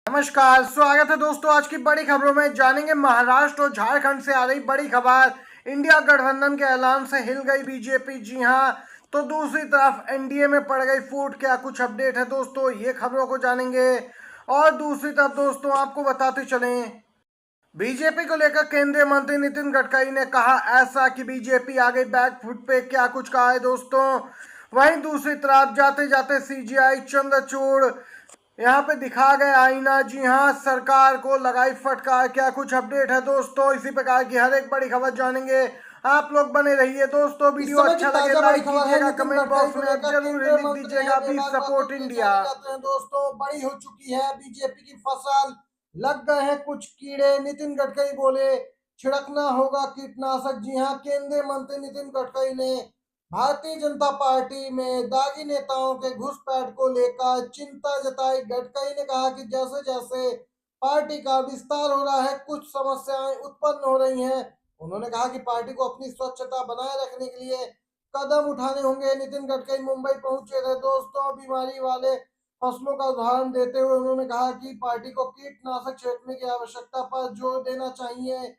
नमस्कार, स्वागत है दोस्तों। आज की बड़ी खबरों में जानेंगे महाराष्ट्र और झारखंड से आ रही बड़ी खबर। इंडिया गठबंधन के ऐलान से हिल गई बीजेपी, जी हां। तो दूसरी तरफ एनडीए में पड़ गई फूट, क्या कुछ अपडेट है दोस्तों, ये खबरों को जानेंगे। और दूसरी तरफ दोस्तों आपको बताते चलें, बीजेपी को लेकर केंद्रीय मंत्री नितिन गडकरी ने कहा ऐसा कि बीजेपी आ गई बैकफुट पे, क्या कुछ कहा है दोस्तों। वहीं दूसरी तरफ जाते जाते सीजीआई चंद्रचूड़ यहाँ पे दिखा गया आईना, जी हाँ, सरकार को लगाई फटकार, क्या कुछ अपडेट है दोस्तों। इसी प्रकार की हर एक बड़ी खबर जानेंगे, आप लोग बने रहिए दोस्तों। इस वीडियो समय की अच्छा लगे ताजा बड़ी लाइक खबर है, कीजिएगा, नितिन कमेंट गडकरी बॉक्स को में लेकर जरूर केंद्रीय लिख मंत्री हैं, दीजिएगा भी बीमार बातों सपोर्ट के इंडिया। जाने जाते हैं दोस्तों। बड़ी हो चुकी है बीजेपी की फसल, लग गए हैं कुछ कीड़े। नितिन गडकरी बोले छिड़कना होगा कीटनाशक। जी हां, केंद्रीय मंत्री नितिन गडकरी ने भारतीय जनता पार्टी में दागी नेताओं के घुसपैठ को लेकर चिंता जताई। गडकरी ने कहा कि जैसे जैसे पार्टी का विस्तार हो रहा है, कुछ समस्याएं उत्पन्न हो रही हैं। उन्होंने कहा कि पार्टी को अपनी स्वच्छता बनाए रखने के लिए कदम उठाने होंगे। नितिन गडकरी मुंबई पहुंचे थे दोस्तों। बीमारी वाले फसलों का उदाहरण देते हुए उन्होंने कहा कि पार्टी को कीटनाशक छिड़कने की आवश्यकता पर जोर देना चाहिए।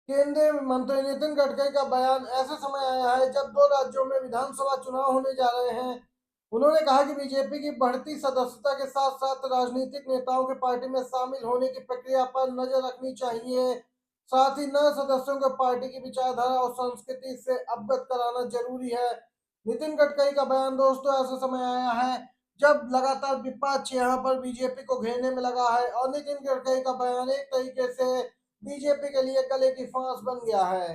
केंद्रीय मंत्री नितिन गडकरी का बयान ऐसे समय आया है जब दो राज्यों में विधानसभा चुनाव होने जा रहे हैं। उन्होंने कहा कि बीजेपी की बढ़ती सदस्यता के साथ साथ राजनीतिक नेताओं के पार्टी में शामिल होने की प्रक्रिया पर नजर रखनी चाहिए। साथ ही नए सदस्यों को पार्टी की विचारधारा और संस्कृति से अवगत कराना जरूरी है। नितिन गडकरी का बयान दोस्तों ऐसे समय आया है जब लगातार विपक्ष यहाँ पर बीजेपी को घेरने में लगा है, और नितिन गडकरी का बयान एक तरीके से बीजेपी के लिए गले की फांस बन गया है।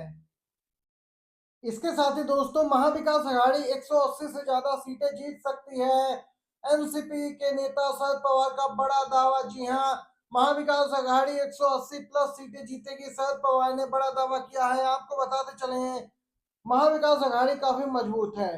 इसके साथ ही दोस्तों महाविकास आघाड़ी 180 से ज्यादा सीटें जीत सकती है। एनसीपी के नेता शरद पवार का बड़ा दावा। जी हां, महाविकास आघाड़ी 180 प्लस सीटें जीतेगी, शरद पवार ने बड़ा दावा किया है। आपको बताते चले महाविकास आघाड़ी काफी मजबूत है।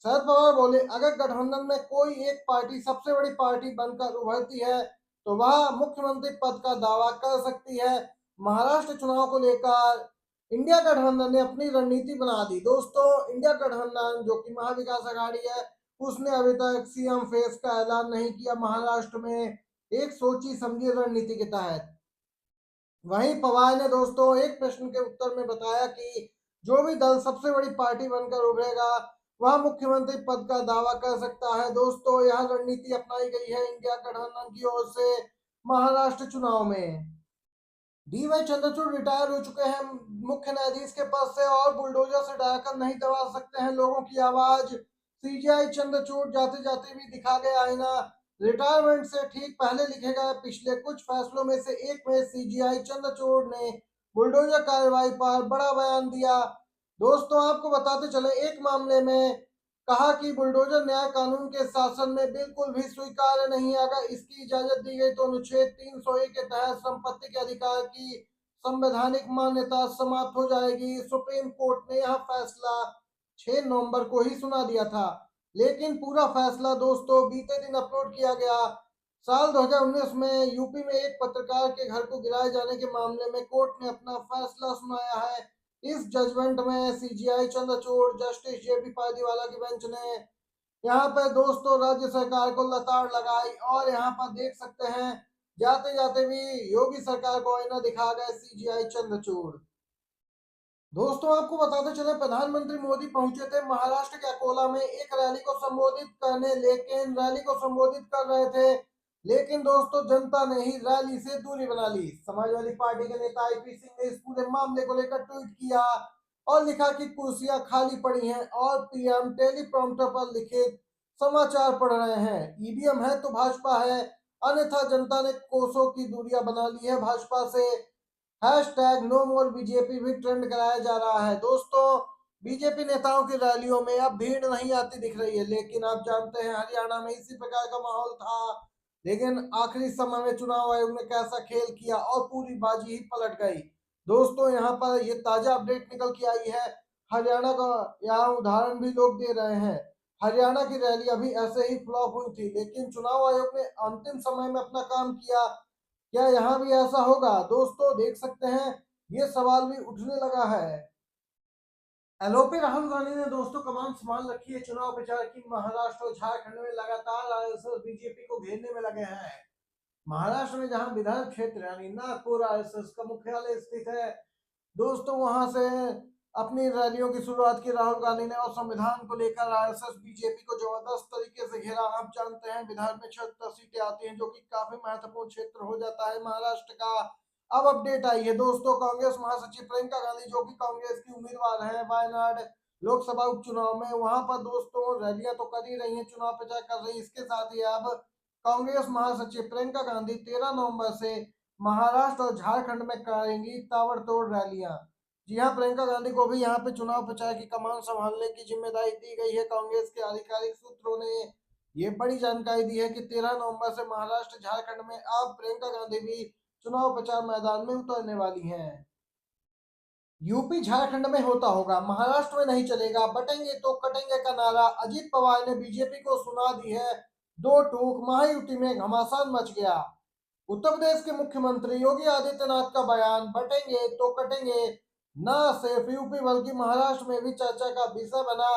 शरद पवार बोले अगर गठबंधन में कोई एक पार्टी सबसे बड़ी पार्टी बनकर उभरती है तो वह मुख्यमंत्री पद का दावा कर सकती है। महाराष्ट्र चुनाव को लेकर इंडिया गठबंधन ने अपनी रणनीति बना दी दोस्तों। इंडिया गठबंधन जो कि महाविकास आघाड़ी है, उसने अभी तक सीएम फेस का ऐलान नहीं किया महाराष्ट्र में, एक सोची समझी रणनीति के तहत। वहीं पवार ने दोस्तों एक प्रश्न के उत्तर में बताया कि जो भी दल सबसे बड़ी पार्टी बनकर उभरेगा वह मुख्यमंत्री पद का दावा कर सकता है। दोस्तों यह रणनीति अपनाई गई है इंडिया गठबंधन की ओर से महाराष्ट्र चुनाव में। डी वाई चंद्रचूड़ रिटायर हो चुके हैं मुख्य न्यायाधीश के पद से, और बुलडोजर से डराकर नहीं दबा सकते हैं लोगों की आवाज। सीजीआई चंद्रचूड़ जाते जाते भी दिखा गया आईना। रिटायरमेंट से ठीक पहले लिखे गए पिछले कुछ फैसलों में से एक में सीजीआई चंद्रचूड़ ने बुलडोजर कार्रवाई पर बड़ा बयान दिया। दोस्तों आपको बताते चले एक मामले में कहा कि बुलडोजर न्याय कानून के शासन में बिल्कुल भी स्वीकार्य नहीं है। अगर इसकी इजाजत दी गई तो अनुच्छेद 301 के तहत संपत्ति के अधिकार की संवैधानिक मान्यता समाप्त हो जाएगी। सुप्रीम कोर्ट ने यह फैसला 6 नवंबर को ही सुना दिया था, लेकिन पूरा फैसला दोस्तों बीते दिन अपलोड किया गया। साल 2019 में यूपी में एक पत्रकार के घर को गिराए जाने के मामले में कोर्ट ने अपना फैसला सुनाया है। इस जजमेंट में CGI Chandrachud justice JP Pardiwala की बेंच ने यहाँ पे दोस्तों राज्य सरकार को लताड़ लगाई, और यहाँ पर देख सकते हैं जाते जाते भी योगी सरकार को आईना दिखा गए सीजीआई चंद्रचूड़। दोस्तों आपको बताते चले प्रधानमंत्री मोदी पहुंचे थे महाराष्ट्र के अकोला में एक रैली को संबोधित करने, लेकिन रैली को संबोधित कर रहे थे, लेकिन दोस्तों जनता ने ही रैली से दूरी बना ली। समाजवादी पार्टी के नेता आईपी सिंह ने इस पूरे मामले को लेकर ट्वीट किया और लिखा कि कुर्सियां खाली पड़ी हैं और पीएम टेलीप्रॉम्प्टर पर लिखित समाचार पढ़ रहे हैं। ईवीएम है तो भाजपा है, अन्यथा जनता ने कोसों की दूरियां बना ली है भाजपा से। हैशटैग नो मोर बीजेपी भी ट्रेंड कराया जा रहा है। दोस्तों बीजेपी नेताओं की रैलियों में अब भीड़ नहीं आती दिख रही है, लेकिन आप जानते हैं हरियाणा में इसी प्रकार का माहौल था, लेकिन आखिरी समय में चुनाव आयोग ने कैसा खेल किया और पूरी बाजी ही पलट गई। दोस्तों यहाँ पर ये ताजा अपडेट निकल के आई है हरियाणा का, यहाँ उदाहरण भी लोग दे रहे हैं। हरियाणा की रैली अभी ऐसे ही फ्लॉप हुई थी, लेकिन चुनाव आयोग ने अंतिम समय में अपना काम किया। क्या यहाँ भी ऐसा होगा दोस्तों, देख सकते हैं ये सवाल भी उठने लगा है। एलओपी राहुल गांधी ने दोस्तों कमान संभाल रखी है चुनाव प्रचार की। महाराष्ट्र और झारखंड में लगातार आरएसएस बीजेपी को घेरने में लगे हैं। महाराष्ट्र में जहां विधान क्षेत्र यानी नागपुर आरएसएस का मुख्यालय स्थित है, दोस्तों वहां से अपनी रैलियों की शुरुआत की राहुल गांधी ने और संविधान को लेकर आरएसएस बीजेपी को जबरदस्त तरीके से घेरा। आप जानते हैं विधान में 76 सीटें आती हैं, जो कि काफी महत्वपूर्ण क्षेत्र हो जाता है महाराष्ट्र का। अब अपडेट आई है दोस्तों, कांग्रेस महासचिव प्रियंका गांधी जो कि कांग्रेस की उम्मीदवार है वायनाड लोकसभा उपचुनाव में, वहां पर दोस्तों रैलियां तो कर ही रही है, चुनाव प्रचार कर रही है। इसके साथ ही अब कांग्रेस महासचिव प्रियंका गांधी 13 नवंबर से महाराष्ट्र और झारखंड में करेंगी ताबड़तोड़ रैलियां। जी हाँ, प्रियंका गांधी को भी यहाँ पे चुनाव प्रचार की कमान संभालने की जिम्मेदारी दी गई है। कांग्रेस के आधिकारिक सूत्रों ने ये बड़ी जानकारी दी है कि 13 नवंबर से महाराष्ट्र झारखंड में अब प्रियंका गांधी भी चुनाव प्रचार मैदान में उतरने वाली हैं। यूपी झारखंड में होता होगा, महाराष्ट्र में नहीं चलेगा, बटेंगे तो कटेंगे का नारा अजीत पवार ने बीजेपी को सुना दी है। दो टूक महायुति में घमासान मच गया। उत्तर प्रदेश के मुख्यमंत्री योगी आदित्यनाथ का बयान, बटेंगे तो कटेंगे, न सिर्फ यूपी बल्कि महाराष्ट्र में भी चर्चा का विषय बना।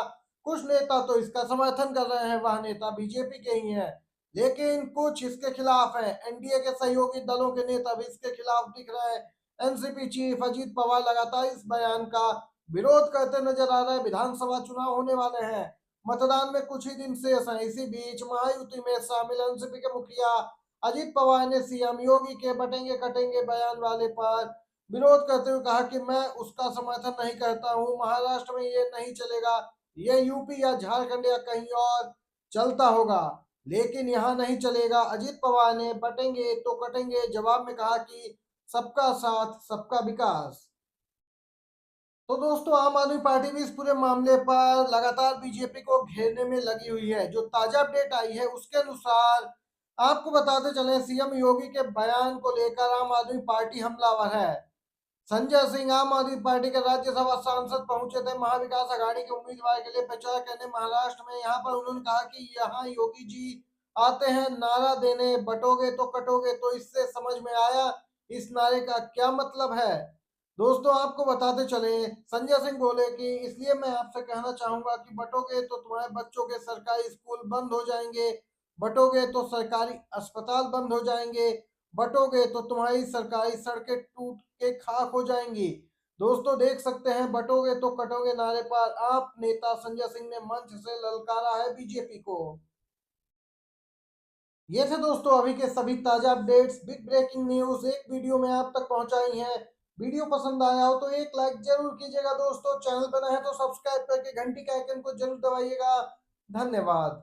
कुछ नेता तो इसका समर्थन कर रहे हैं, वह नेता बीजेपी के ही हैं, लेकिन कुछ इसके खिलाफ हैं। एनडीए के सहयोगी दलों के नेता भी इसके खिलाफ दिख रहे हैं। एनसीपी चीफ अजीत पवार लगातार इस बयान का विरोध करते नजर आ रहे हैं। विधानसभा चुनाव होने वाले हैं, मतदान में कुछ ही दिन शेष हैं। इसी बीच महायुति में शामिल एनसीपी के मुखिया अजीत पवार ने सीएम योगी के बटेंगे कटेंगे बयान वाले पर विरोध करते हुए कहा कि मैं उसका समर्थन नहीं करता हूं, महाराष्ट्र में ये नहीं चलेगा, ये यूपी या झारखंड या कहीं और चलता होगा, लेकिन यहाँ नहीं चलेगा। अजीत पवार ने बटेंगे तो कटेंगे जवाब में कहा कि सबका साथ सबका विकास। तो दोस्तों आम आदमी पार्टी भी इस पूरे मामले पर लगातार बीजेपी को घेरने में लगी हुई है। जो ताजा अपडेट आई है उसके अनुसार आपको बताते चले, सीएम योगी के बयान को लेकर आम आदमी पार्टी हमलावर है। संजय सिंह आम आदमी पार्टी के राज्यसभा सांसद पहुंचे थे महाविकास आघाड़ी के उम्मीदवार के लिए प्रचार करने महाराष्ट्र में। यहाँ पर उन्होंने कहा कि यहाँ योगी जी आते हैं नारा देने, बटोगे तो कटोगे, तो इससे समझ में आया इस नारे का क्या मतलब है। दोस्तों आपको बताते चले, संजय सिंह बोले कि इसलिए मैं आपसे कहना चाहूंगा कि बटोगे तो तुम्हारे बच्चों के सरकारी स्कूल बंद हो जाएंगे, बटोगे तो सरकारी अस्पताल बंद हो जाएंगे, बटोगे तो तुम्हारी सरकारी सड़कें टूट के खाक हो जाएंगी। दोस्तों देख सकते हैं, बटोगे तो कटोगे नारे पर आप नेता संजय सिंह ने मंच से ललकारा है बीजेपी को। ये थे दोस्तों अभी के सभी ताजा अपडेट्स, बिग ब्रेकिंग न्यूज एक वीडियो में आप तक पहुंचाई हैं। वीडियो पसंद आया हो तो एक लाइक जरूर कीजिएगा दोस्तों, चैनल पर नए हैं तो सब्सक्राइब करके घंटी के आइकन को जरूर दबाइएगा। धन्यवाद।